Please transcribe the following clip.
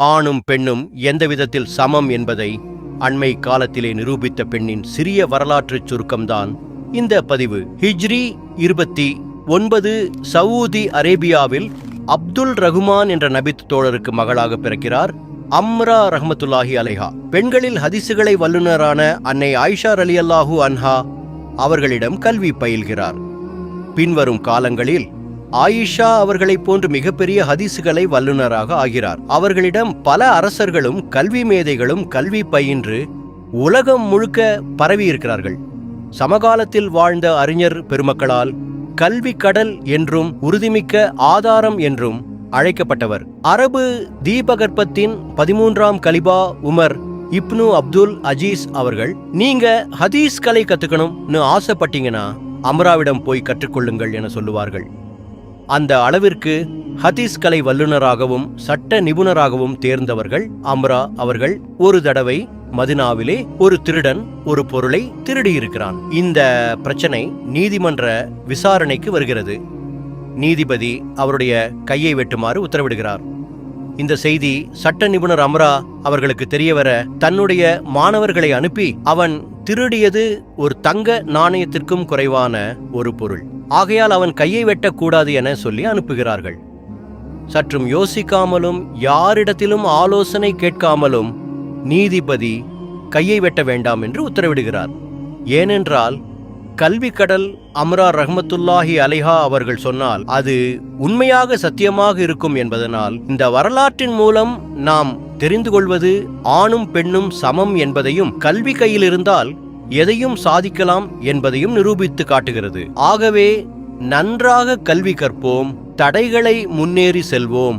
ஆணும் பெண்ணும் எந்த விதத்தில் சமம் என்பதை அண்மை காலத்திலே நிரூபித்த பெண்ணின் சிறிய வரலாற்றுச் சுருக்கம்தான் இந்த பதிவு. ஹிஜ்ரி 29 சவூதி அரேபியாவில் அப்துல் ரகுமான் என்ற நபித் தோழருக்கு மகளாக பிறக்கிறார் அம்ரா ரஹ்மத்துல்லாஹி அலைஹா. பெண்களில் ஹதீசுகளை வல்லுநரான அன்னை ஆயிஷா ரலியல்லாஹு அன்ஹா அவர்களிடம் கல்வி பயில்கிறார். பின்வரும் காலங்களில் ஆயிஷா அவர்களைப் போன்று மிகப்பெரிய ஹதீசுகளை வல்லுநராக ஆகிறார். அவர்களிடம் பல அரசர்களும் கல்வி மேதைகளும் கல்வி பயின்று உலகம் முழுக்க பரவியிருக்கிறார்கள். சமகாலத்தில் வாழ்ந்த அறிஞர் பெருமக்களால் கல்வி கடல் என்றும் உறுதிமிக்க ஆதாரம் என்றும் அழைக்கப்பட்டவர். அரபு தீபகற்பத்தின் 13ஆம் Khalifa Umar ibn Abdul Aziz அவர்கள், நீங்க ஹதீஸ் கலை கத்துக்கணும்னு ஆசைப்பட்டீங்கன்னா அம்ராவிடம் போய் கற்றுக்கொள்ளுங்கள் என சொல்லுவார்கள். அந்த அளவிற்கு ஹதீஸ் கலை வல்லுநராகவும் சட்ட நிபுணராகவும் தேர்ந்தவர்கள் அம்ரா அவர்கள். ஒரு தடவை மதினாவிலே ஒரு திருடன் ஒரு பொருளை திருடியிருக்கிறான். இந்த பிரச்சனை நீதிமன்ற விசாரணைக்கு வருகிறது. நீதிபதி அவருடைய கையை வெட்டுமாறு உத்தரவிடுகிறார். இந்த செய்தி சட்ட நிபுணர் அம்ரா அவர்களுக்கு தெரியவர தன்னுடைய மாணவர்களை அனுப்பி, அவன் திருடியது ஒரு தங்க நாணயத்திற்கும் குறைவான ஒரு பொருள், ஆகையால் அவன் கையை வெட்டக்கூடாது என சொல்லி அனுப்புகிறார்கள். சற்றும் யோசிக்காமலும் யாரிடத்திலும் ஆலோசனை கேட்காமலும் நீதிபதி கையை வெட்ட வேண்டாம் என்று உத்தரவிடுகிறார். ஏனென்றால் கல்வி கடல் அம்ரா ரஹ்மத்துல்லாஹி அலைஹா அவர்கள் சொன்னால் அது உண்மையாக சத்தியமாக இருக்கும் என்பதனால் இந்த வரலாற்றின் மூலம் நாம் தெரிந்து கொள்வது ஆணும் பெண்ணும் சமம் என்பதையும் கல்வி கையில் இருந்தால் எதையும் சாதிக்கலாம் என்பதையும் நிரூபித்து காட்டுகிறது. ஆகவே நன்றாக கல்வி கற்போம், தடைகளை முன்னேறி செல்வோம்.